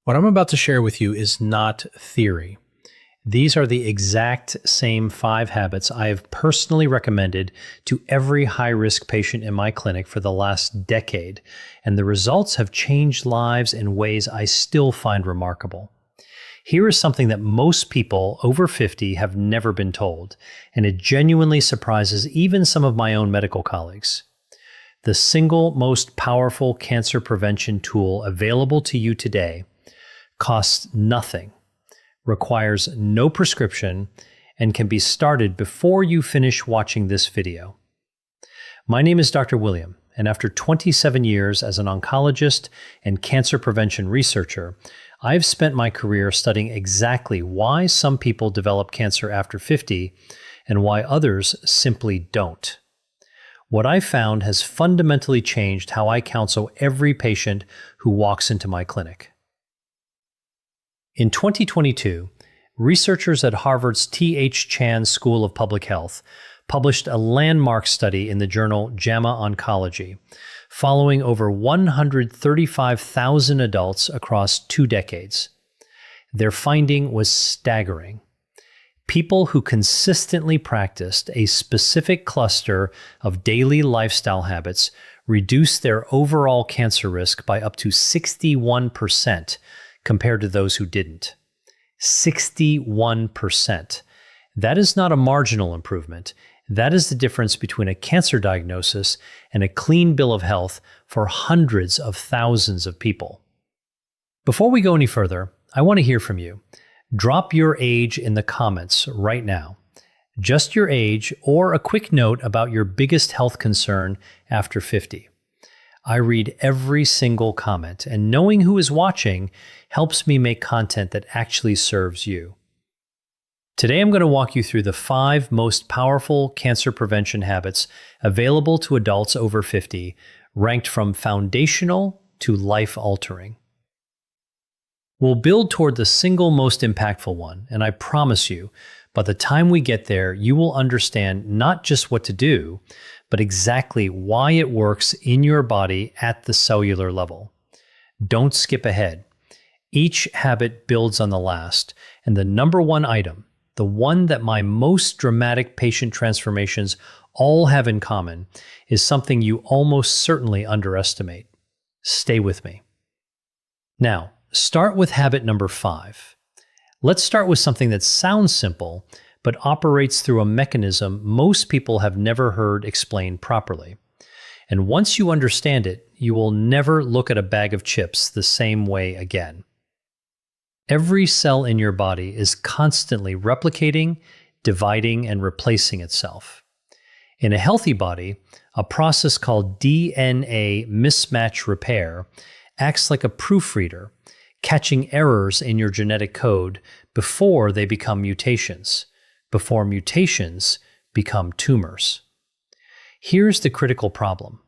What I'm about to share with you is not theory. These are the exact same 5 habits I have personally recommended to every high-risk patient in my clinic for the last decade, and the results have changed lives in ways I still find remarkable. Here is something that most people over 50 have never been told, and it genuinely surprises even some of my own medical colleagues. The single most powerful cancer prevention tool available to you today costs nothing, requires no prescription, and can be started before you finish watching this video. My name is Dr. William, and after 27 years as an oncologist and cancer prevention researcher, I've spent my career studying exactly why some people develop cancer after 50 and why others simply don't. What I found has fundamentally changed how I counsel every patient who walks into my clinic. In 2022, researchers at Harvard's T.H. Chan School of Public Health published a landmark study in the journal JAMA Oncology, following over 135,000 adults across 2 decades. Their finding was staggering. People who consistently practiced a specific cluster of daily lifestyle habits reduced their overall cancer risk by up to 61%. Compared to those who didn't. 61%. That is not a marginal improvement. That is the difference between a cancer diagnosis and a clean bill of health for hundreds of thousands of people. Before we go any further, I want to hear from you. Drop your age in the comments right now. Just your age or a quick note about your biggest health concern after 50. I read every single comment, and knowing who is watching helps me make content that actually serves you. Today I'm going to walk you through the 5 most powerful cancer prevention habits available to adults over 50, ranked from foundational to life-altering. We'll build toward the single most impactful one, and I promise you, by the time we get there, you will understand not just what to do, but exactly why it works in your body at the cellular level. Don't skip ahead. Each habit builds on the last, and the number one item, the one that my most dramatic patient transformations all have in common, is something you almost certainly underestimate. Stay with me. Now, start with habit number 5. Let's start with something that sounds simple, but operates through a mechanism most people have never heard explained properly. And once you understand it, you will never look at a bag of chips the same way again. Every cell in your body is constantly replicating, dividing, and replacing itself. In a healthy body, a process called DNA mismatch repair acts like a proofreader, catching errors in your genetic code before they become mutations, before mutations become tumors. Here's the critical problem.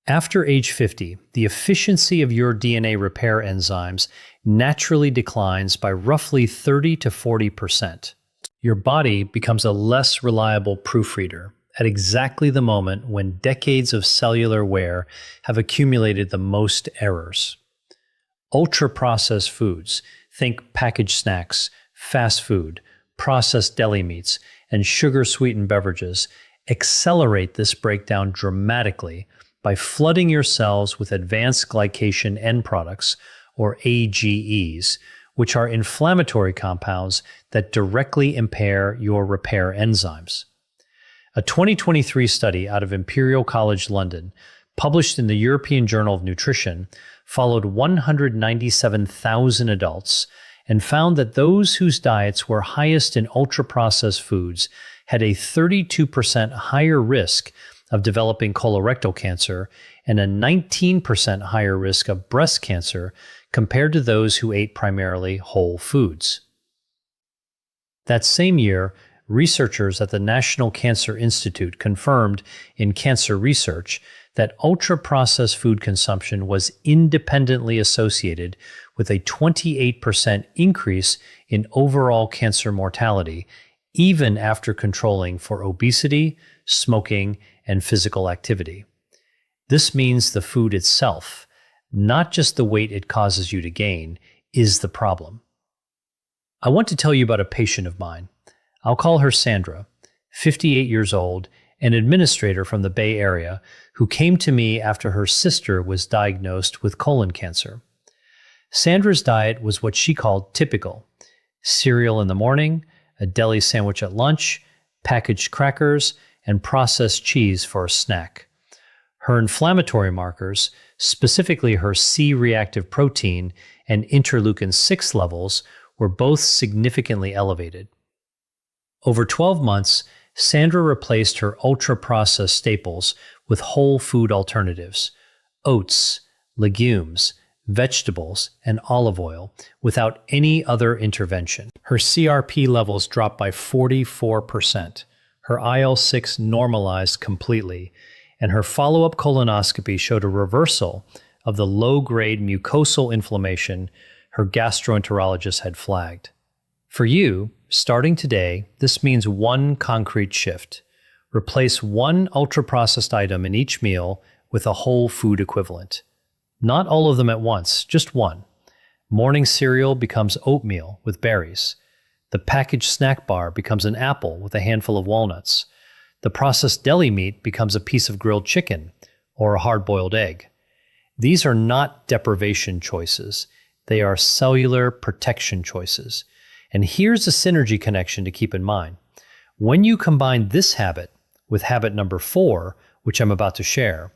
After age 50, the efficiency of your DNA repair enzymes naturally declines by roughly 30 to 40%. Your body becomes a less reliable proofreader at exactly the moment when decades of cellular wear have accumulated the most errors. Ultra-processed foods, think packaged snacks, fast food, processed deli meats, and sugar-sweetened beverages, accelerate this breakdown dramatically by flooding your cells with advanced glycation end products, or AGEs, which are inflammatory compounds that directly impair your repair enzymes. A 2023 study out of Imperial College London, published in the European Journal of Nutrition, followed 197,000 adults and found that those whose diets were highest in ultra-processed foods had a 32% higher risk of developing colorectal cancer and a 19% higher risk of breast cancer compared to those who ate primarily whole foods. That same year, researchers at the National Cancer Institute confirmed in Cancer Research that ultra-processed food consumption was independently associated with a 28% increase in overall cancer mortality, even after controlling for obesity, smoking, and physical activity. This means the food itself, not just the weight it causes you to gain, is the problem. I want to tell you about a patient of mine. I'll call her Sandra, 58 years old, an administrator from the Bay Area, who came to me after her sister was diagnosed with colon cancer. Sandra's diet was what she called typical: cereal in the morning, a deli sandwich at lunch, packaged crackers, and processed cheese for a snack. Her inflammatory markers, specifically her C-reactive protein and interleukin-6 levels, were both significantly elevated. Over 12 months, Sandra replaced her ultra-processed staples with whole food alternatives: oats, legumes, vegetables, and olive oil, without any other intervention. Her CRP levels dropped by 44%. Her IL-6 normalized completely, and her follow-up colonoscopy showed a reversal of the low-grade mucosal inflammation her gastroenterologist had flagged. For you, starting today, this means one concrete shift. Replace one ultra-processed item in each meal with a whole food equivalent. Not all of them at once, just one. Morning cereal becomes oatmeal with berries. The packaged snack bar becomes an apple with a handful of walnuts. The processed deli meat becomes a piece of grilled chicken or a hard-boiled egg. These are not deprivation choices. They are cellular protection choices. And here's a synergy connection to keep in mind. When you combine this habit with habit number 4, which I'm about to share,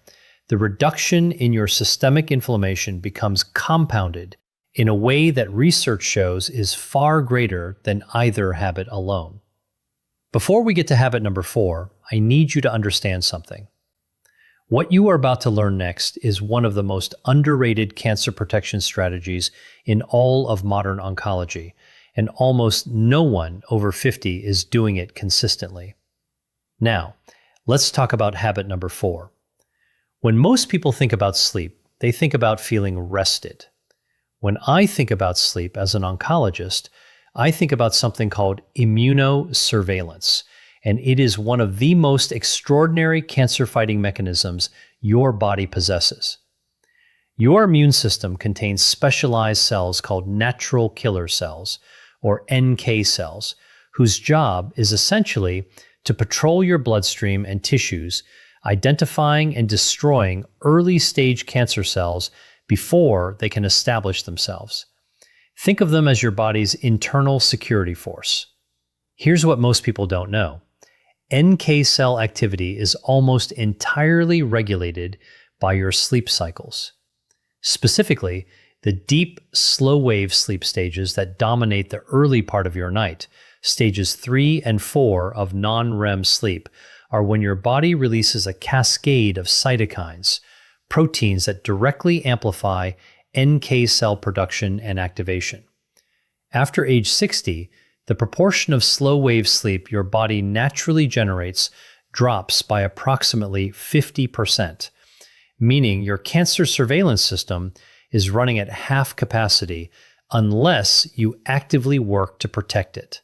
the reduction in your systemic inflammation becomes compounded in a way that research shows is far greater than either habit alone. Before we get to habit number 4, I need you to understand something. What you are about to learn next is one of the most underrated cancer protection strategies in all of modern oncology, and almost no one over 50 is doing it consistently. Now, let's talk about habit number 4. When most people think about sleep, they think about feeling rested. When I think about sleep as an oncologist, I think about something called immunosurveillance, and it is one of the most extraordinary cancer-fighting mechanisms your body possesses. Your immune system contains specialized cells called natural killer cells, or NK cells, whose job is essentially to patrol your bloodstream and tissues, identifying and destroying early-stage cancer cells before they can establish themselves. Think of them as your body's internal security force. Here's what most people don't know. NK cell activity is almost entirely regulated by your sleep cycles. Specifically, the deep, slow-wave sleep stages that dominate the early part of your night, stages 3 and 4 of non-REM sleep, are when your body releases a cascade of cytokines, proteins that directly amplify NK cell production and activation. After age 60, the proportion of slow-wave sleep your body naturally generates drops by approximately 50%, meaning your cancer surveillance system is running at half capacity unless you actively work to protect it.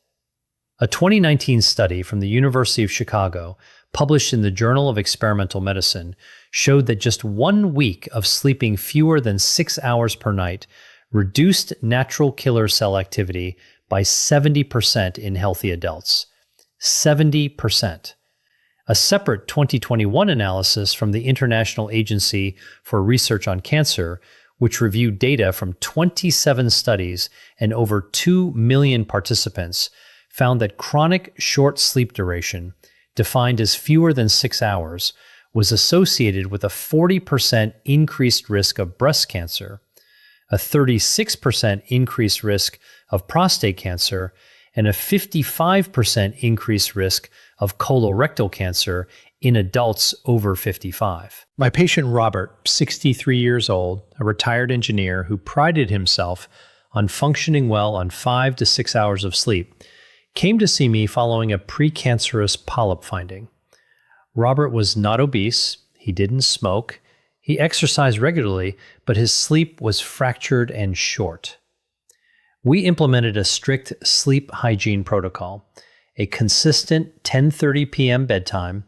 A 2019 study from the University of Chicago, published in the Journal of Experimental Medicine, showed that just 1 week of sleeping fewer than 6 hours per night reduced natural killer cell activity by 70% in healthy adults. 70%. A separate 2021 analysis from the International Agency for Research on Cancer, which reviewed data from 27 studies and over 2 million participants, found that chronic short sleep duration, defined as fewer than 6 hours, was associated with a 40% increased risk of breast cancer, a 36% increased risk of prostate cancer, and a 55% increased risk of colorectal cancer in adults over 55. My patient Robert, 63 years old, a retired engineer who prided himself on functioning well on 5 to 6 hours of sleep, came to see me following a precancerous polyp finding. Robert was not obese, he didn't smoke, he exercised regularly, but his sleep was fractured and short. We implemented a strict sleep hygiene protocol, a consistent 10:30 p.m. bedtime,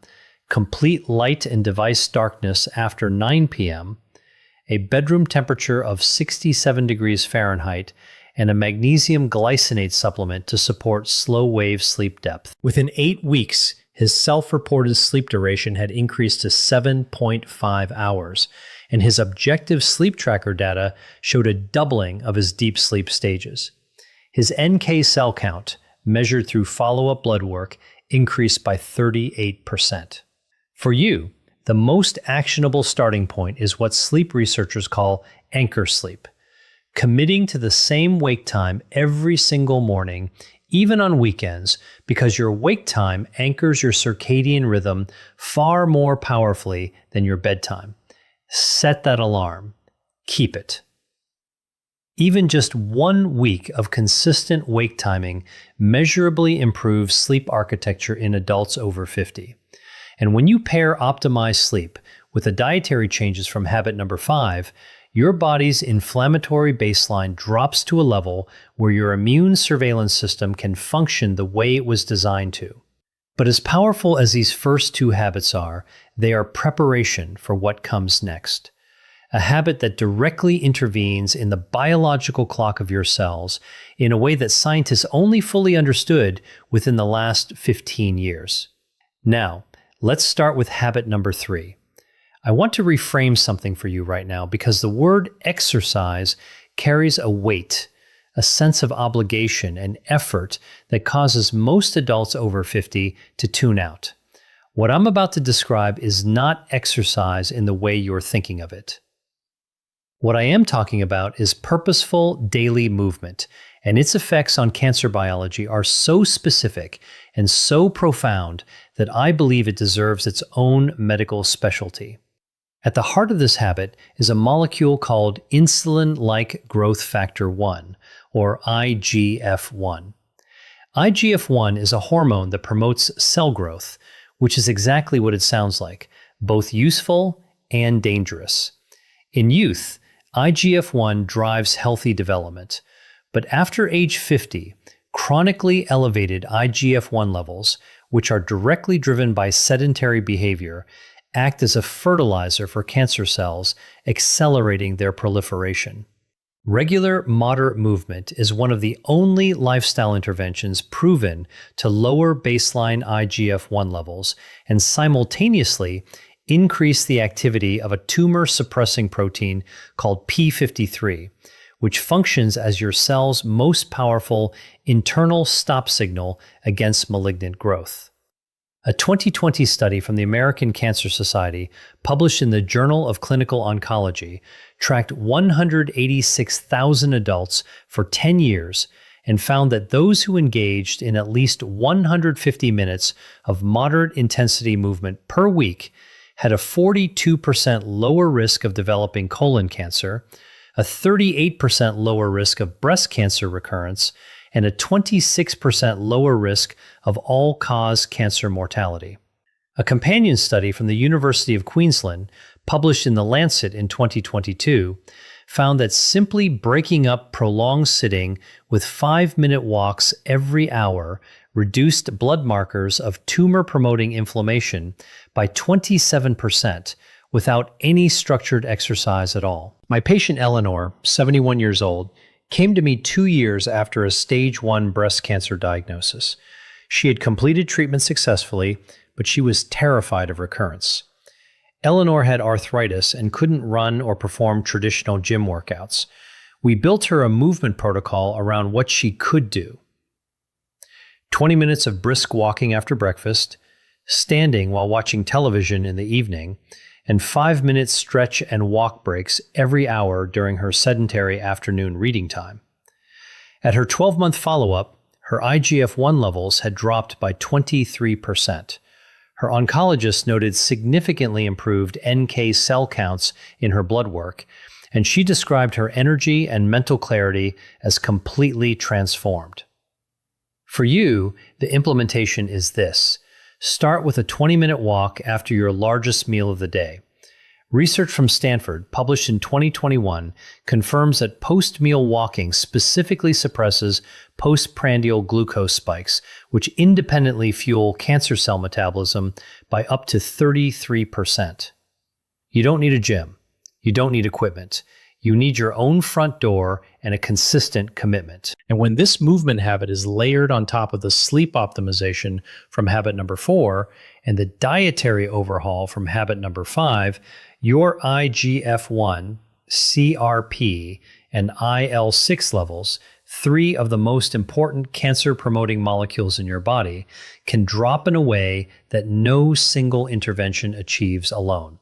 complete light and device darkness after 9 p.m., a bedroom temperature of 67 degrees Fahrenheit, and a magnesium glycinate supplement to support slow-wave sleep depth. Within 8 weeks, his self-reported sleep duration had increased to 7.5 hours, and his objective sleep tracker data showed a doubling of his deep sleep stages. His NK cell count, measured through follow-up blood work, increased by 38%. For you, the most actionable starting point is what sleep researchers call anchor sleep. Committing to the same wake time every single morning, even on weekends, because your wake time anchors your circadian rhythm far more powerfully than your bedtime. Set that alarm. Keep it. Even just 1 week of consistent wake timing measurably improves sleep architecture in adults over 50. And when you pair optimized sleep with the dietary changes from habit number 5, your body's inflammatory baseline drops to a level where your immune surveillance system can function the way it was designed to. But as powerful as these first 2 habits are, they are preparation for what comes next. A habit that directly intervenes in the biological clock of your cells in a way that scientists only fully understood within the last 15 years. Now, let's start with habit number 3. I want to reframe something for you right now because the word exercise carries a weight, a sense of obligation and effort that causes most adults over 50 to tune out. What I'm about to describe is not exercise in the way you're thinking of it. What I am talking about is purposeful daily movement, and its effects on cancer biology are so specific and so profound that I believe it deserves its own medical specialty. At the heart of this habit is a molecule called insulin-like growth factor 1, or IGF-1. IGF-1 is a hormone that promotes cell growth, which is exactly what it sounds like, both useful and dangerous. In youth, IGF-1 drives healthy development, but after age 50, chronically elevated IGF-1 levels, which are directly driven by sedentary behavior, act as a fertilizer for cancer cells, accelerating their proliferation. Regular moderate movement is one of the only lifestyle interventions proven to lower baseline IGF-1 levels and simultaneously increase the activity of a tumor-suppressing protein called P53, which functions as your cell's most powerful internal stop signal against malignant growth. A 2020 study from the American Cancer Society, published in the Journal of Clinical Oncology, tracked 186,000 adults for 10 years and found that those who engaged in at least 150 minutes of moderate intensity movement per week had a 42% lower risk of developing colon cancer, a 38% lower risk of breast cancer recurrence, and a 26% lower risk of all-cause cancer mortality. A companion study from the University of Queensland, published in The Lancet in 2022, found that simply breaking up prolonged sitting with 5-minute walks every hour reduced blood markers of tumor-promoting inflammation by 27% without any structured exercise at all. My patient Eleanor, 71 years old, came to me 2 years after a stage 1 breast cancer diagnosis. She had completed treatment successfully, but she was terrified of recurrence. Eleanor had arthritis and couldn't run or perform traditional gym workouts. We built her a movement protocol around what she could do. 20 minutes of brisk walking after breakfast, standing while watching television in the evening, and 5-minute stretch and walk breaks every hour during her sedentary afternoon reading time. At her 12-month follow-up, her IGF-1 levels had dropped by 23%. Her oncologist noted significantly improved NK cell counts in her blood work, and she described her energy and mental clarity as completely transformed. For you, the implementation is this. Start with a 20-minute walk after your largest meal of the day. Research from Stanford, published in 2021, confirms that post-meal walking specifically suppresses postprandial glucose spikes, which independently fuel cancer cell metabolism by up to 33%. You don't need a gym. You don't need equipment. You need your own front door and a consistent commitment. And when this movement habit is layered on top of the sleep optimization from habit number 4 and the dietary overhaul from habit number 5, your IGF-1, CRP, and IL-6 levels, 3 of the most important cancer-promoting molecules in your body, can drop in a way that no single intervention achieves alone.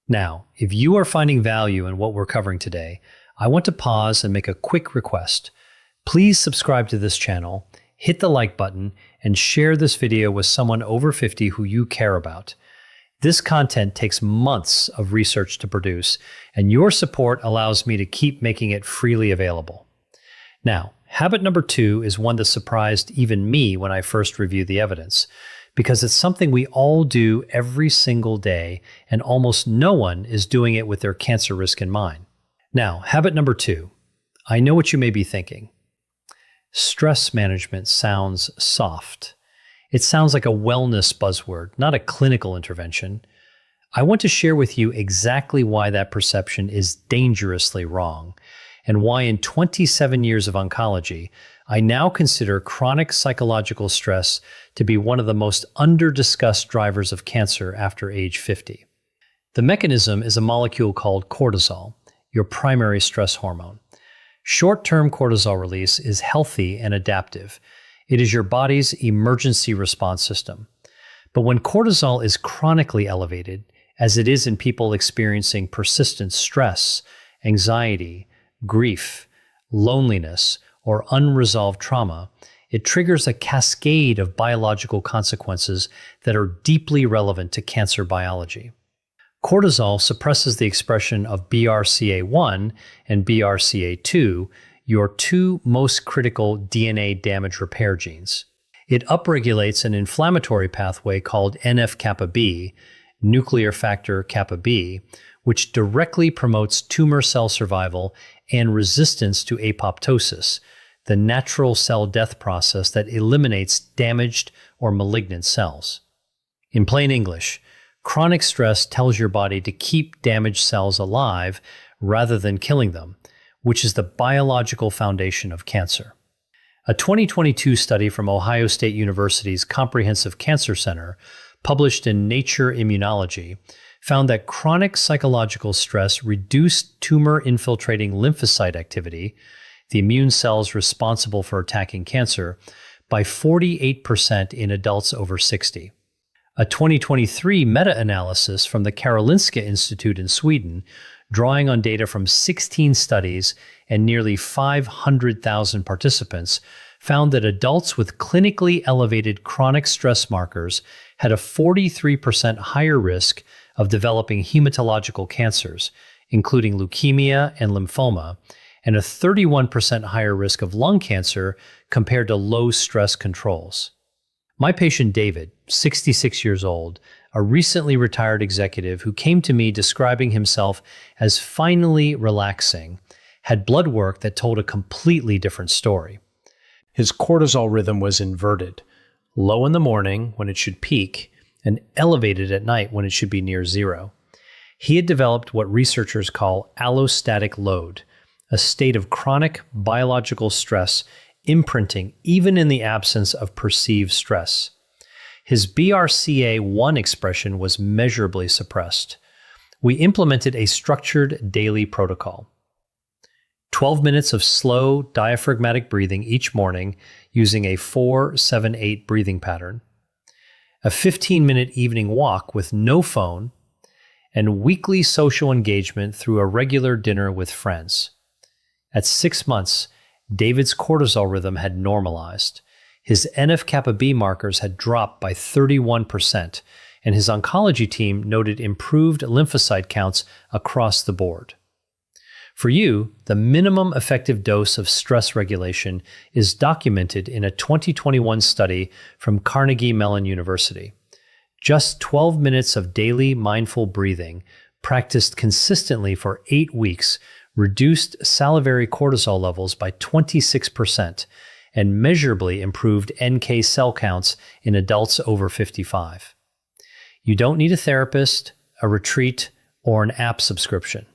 Now, if you are finding value in what we're covering today, I want to pause and make a quick request. Please subscribe to this channel, hit the like button, and share this video with someone over 50 who you care about. This content takes months of research to produce, and your support allows me to keep making it freely available. Now, habit number 2 is one that surprised even me when I first reviewed the evidence, because it's something we all do every single day, and almost no one is doing it with their cancer risk in mind. Now, habit number 2. I know what you may be thinking. Stress management sounds soft. It sounds like a wellness buzzword, not a clinical intervention. I want to share with you exactly why that perception is dangerously wrong, and why in 27 years of oncology, I now consider chronic psychological stress to be one of the most under-discussed drivers of cancer after age 50. The mechanism is a molecule called cortisol, your primary stress hormone. Short-term cortisol release is healthy and adaptive. It is your body's emergency response system. But when cortisol is chronically elevated, as it is in people experiencing persistent stress, anxiety, grief, loneliness, or unresolved trauma, it triggers a cascade of biological consequences that are deeply relevant to cancer biology. Cortisol suppresses the expression of BRCA1 and BRCA2, your 2 most critical DNA damage repair genes. It upregulates an inflammatory pathway called NF-kappa B, nuclear factor kappa B, which directly promotes tumor cell survival and resistance to apoptosis, the natural cell death process that eliminates damaged or malignant cells. In plain English, chronic stress tells your body to keep damaged cells alive rather than killing them, which is the biological foundation of cancer. A 2022 study from Ohio State University's Comprehensive Cancer Center, published in Nature Immunology, found that chronic psychological stress reduced tumor-infiltrating lymphocyte activity, the immune cells responsible for attacking cancer, by 48% in adults over 60. A 2023 meta-analysis from the Karolinska Institute in Sweden, drawing on data from 16 studies and nearly 500,000 participants, found that adults with clinically elevated chronic stress markers had a 43% higher risk of developing hematological cancers, including leukemia and lymphoma, and a 31% higher risk of lung cancer compared to low-stress controls. My patient David, 66 years old, a recently retired executive who came to me describing himself as finally relaxing, had blood work that told a completely different story. His cortisol rhythm was inverted, low in the morning when it should peak, and elevated at night when it should be near zero. He had developed what researchers call allostatic load, a state of chronic biological stress imprinting even in the absence of perceived stress. His BRCA1 expression was measurably suppressed. We implemented a structured daily protocol. 12 minutes of slow diaphragmatic breathing each morning using a 4-7-8 breathing pattern, a 15-minute evening walk with no phone, and weekly social engagement through a regular dinner with friends. At 6 months, David's cortisol rhythm had normalized. His NF-kappa B markers had dropped by 31%, and his oncology team noted improved lymphocyte counts across the board. For you, the minimum effective dose of stress regulation is documented in a 2021 study from Carnegie Mellon University. Just 12 minutes of daily mindful breathing, practiced consistently for 8 weeks, reduced salivary cortisol levels by 26% and measurably improved NK cell counts in adults over 55. You don't need a therapist, a retreat, or an app subscription.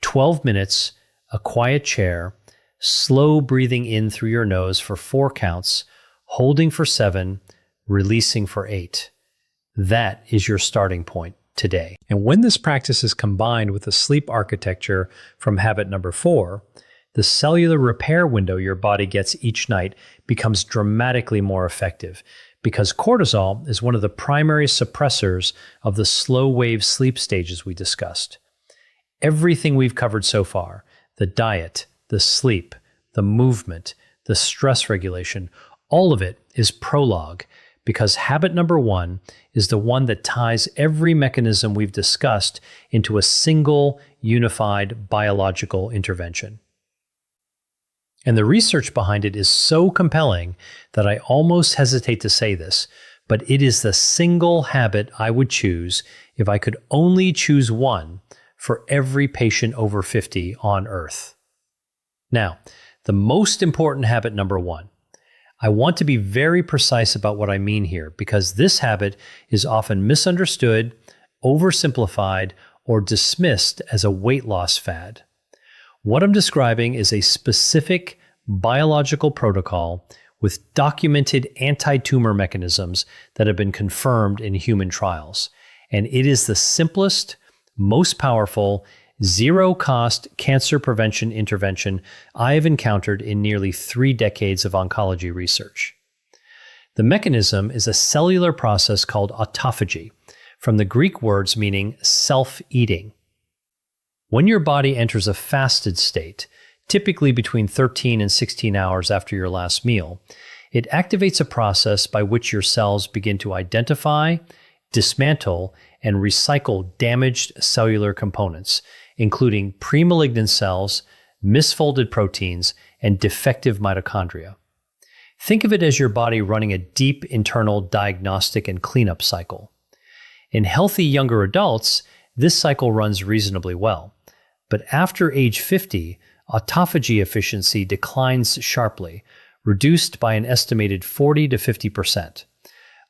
12 minutes, a quiet chair, slow breathing in through your nose for 4 counts, holding for 7, releasing for 8. That is your starting point today. And when this practice is combined with the sleep architecture from habit number 4, the cellular repair window your body gets each night becomes dramatically more effective, because cortisol is one of the primary suppressors of the slow wave sleep stages we discussed. Everything we've covered so far, the diet, the sleep, the movement, the stress regulation, all of it is prologue, because habit number 1 is the one that ties every mechanism we've discussed into a single, unified biological intervention. And the research behind it is so compelling that I almost hesitate to say this, but it is the single habit I would choose if I could only choose one for every patient over 50 on Earth. Now, the most important habit number 1. I want to be very precise about what I mean here, because this habit is often misunderstood, oversimplified, or dismissed as a weight loss fad. What I'm describing is a specific biological protocol with documented anti-tumor mechanisms that have been confirmed in human trials. And it is the simplest, most powerful, zero-cost cancer prevention intervention I have encountered in nearly 3 decades of oncology research. The mechanism is a cellular process called autophagy, from the Greek words meaning self-eating. When your body enters a fasted state, typically between 13 and 16 hours after your last meal, it activates a process by which your cells begin to identify, dismantle, and recycle damaged cellular components, including premalignant cells, misfolded proteins, and defective mitochondria. Think of it as your body running a deep internal diagnostic and cleanup cycle. In healthy younger adults, this cycle runs reasonably well. But after age 50, autophagy efficiency declines sharply, reduced by an estimated 40 to 50%,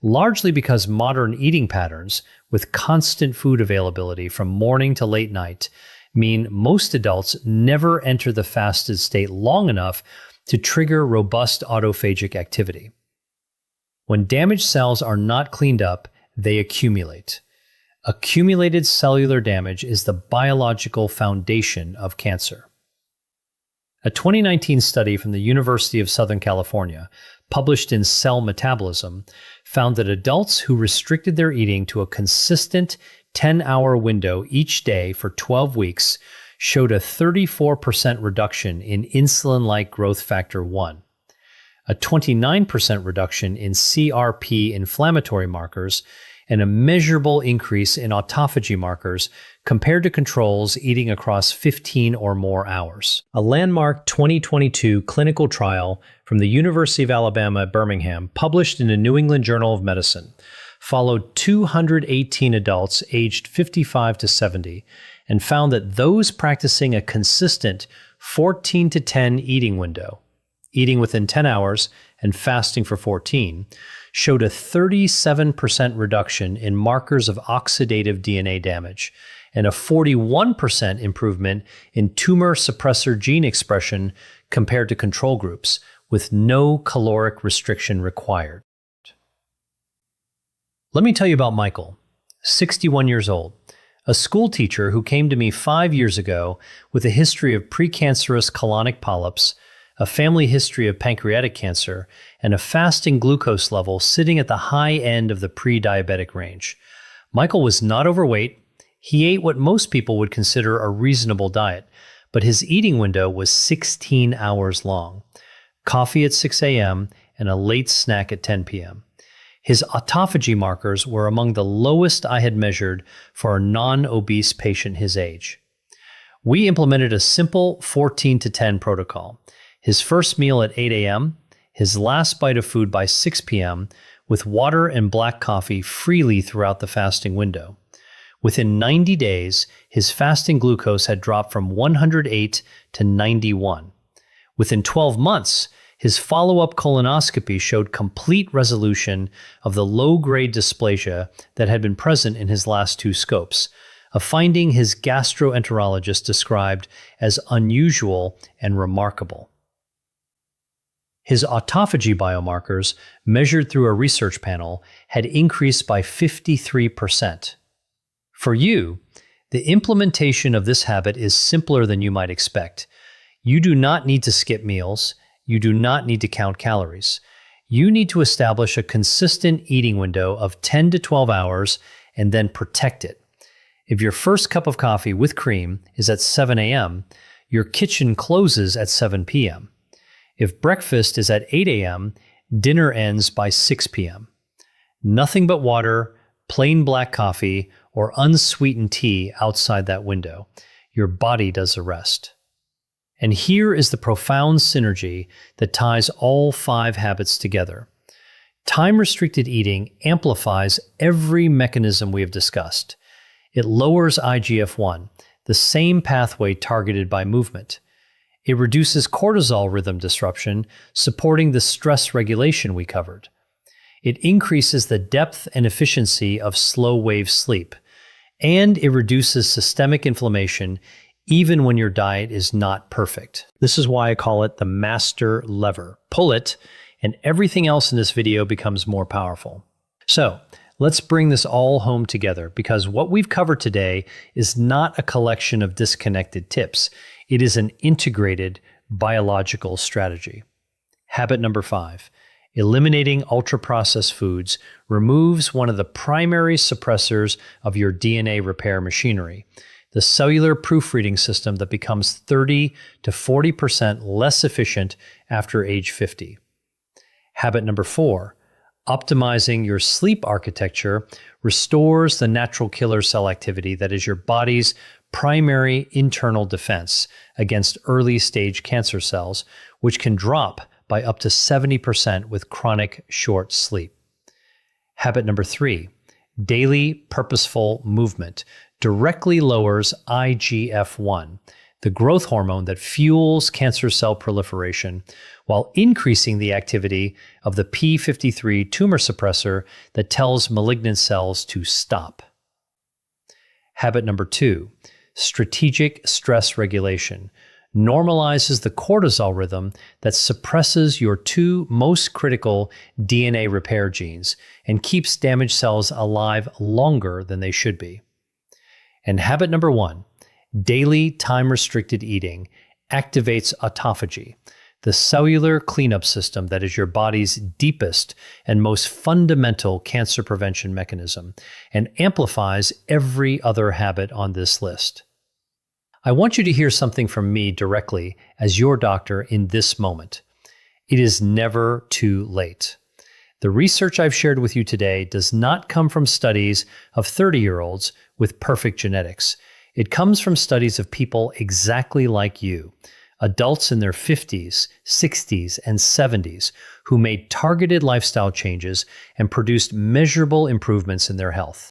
largely because modern eating patterns, with constant food availability from morning to late night, mean most adults never enter the fasted state long enough to trigger robust autophagic activity. When damaged cells are not cleaned up, they accumulate. Accumulated cellular damage is the biological foundation of cancer. A 2019 study from the University of Southern California, published in Cell Metabolism, found that adults who restricted their eating to a consistent 10-hour window each day for 12 weeks showed a 34% reduction in insulin-like growth factor 1, a 29% reduction in CRP inflammatory markers, and a measurable increase in autophagy markers compared to controls eating across 15 or more hours. A landmark 2022 clinical trial from the University of Alabama at Birmingham, published in the New England Journal of Medicine, followed 218 adults aged 55 to 70 and found that those practicing a consistent 14 to 10 eating window, eating within 10 hours and fasting for 14, showed a 37% reduction in markers of oxidative DNA damage and a 41% improvement in tumor suppressor gene expression compared to control groups, with no caloric restriction required. Let me tell you about Michael, 61 years old, a school teacher who came to me 5 years ago with a history of precancerous colonic polyps, a family history of pancreatic cancer, and a fasting glucose level sitting at the high end of the pre-diabetic range. Michael was not overweight. He ate what most people would consider a reasonable diet, but his eating window was 16 hours long. Coffee at 6 a.m. and a late snack at 10 p.m. His autophagy markers were among the lowest I had measured for a non-obese patient his age. We implemented a simple 14 to 10 protocol. His first meal at 8 a.m., his last bite of food by 6 p.m., with water and black coffee freely throughout the fasting window. Within 90 days, his fasting glucose had dropped from 108 to 91. Within 12 months, his follow-up colonoscopy showed complete resolution of the low-grade dysplasia that had been present in his last 2 scopes, a finding his gastroenterologist described as unusual and remarkable. His autophagy biomarkers, measured through a research panel, had increased by 53%. For you, the implementation of this habit is simpler than you might expect. You do not need to skip meals. You do not need to count calories. You need to establish a consistent eating window of 10 to 12 hours and then protect it. If your first cup of coffee with cream is at 7 a.m., your kitchen closes at 7 p.m. If breakfast is at 8 a.m., dinner ends by 6 p.m. Nothing but water, plain black coffee, or unsweetened tea outside that window. Your body does the rest. And here is the profound synergy that ties all 5 habits together. Time-restricted eating amplifies every mechanism we have discussed. It lowers IGF-1, the same pathway targeted by movement. It reduces cortisol rhythm disruption, supporting the stress regulation we covered. It increases the depth and efficiency of slow-wave sleep. And it reduces systemic inflammation even when your diet is not perfect. This is why I call it the master lever. Pull it, and everything else in this video becomes more powerful. So, let's bring this all home together, because what we've covered today is not a collection of disconnected tips. It is an integrated biological strategy. Habit number 5. Eliminating ultra-processed foods removes one of the primary suppressors of your DNA repair machinery, the cellular proofreading system that becomes 30 to 40% less efficient after age 50. Habit number 4. Optimizing your sleep architecture restores the natural killer cell activity that is your body's primary internal defense against early-stage cancer cells, which can drop by up to 70% with chronic short sleep. Habit number 3. Daily purposeful movement directly lowers IGF-1, the growth hormone that fuels cancer cell proliferation, while increasing the activity of the p53 tumor suppressor that tells malignant cells to stop. Habit number 2. Strategic stress regulation normalizes the cortisol rhythm that suppresses your 2 most critical DNA repair genes and keeps damaged cells alive longer than they should be. And habit number 1, daily time-restricted eating activates autophagy, the cellular cleanup system that is your body's deepest and most fundamental cancer prevention mechanism, and amplifies every other habit on this list. I want you to hear something from me directly as your doctor in this moment. It is never too late. The research I've shared with you today does not come from studies of 30-year-olds with perfect genetics. It comes from studies of people exactly like you, adults in their 50s, 60s, and 70s who made targeted lifestyle changes and produced measurable improvements in their health.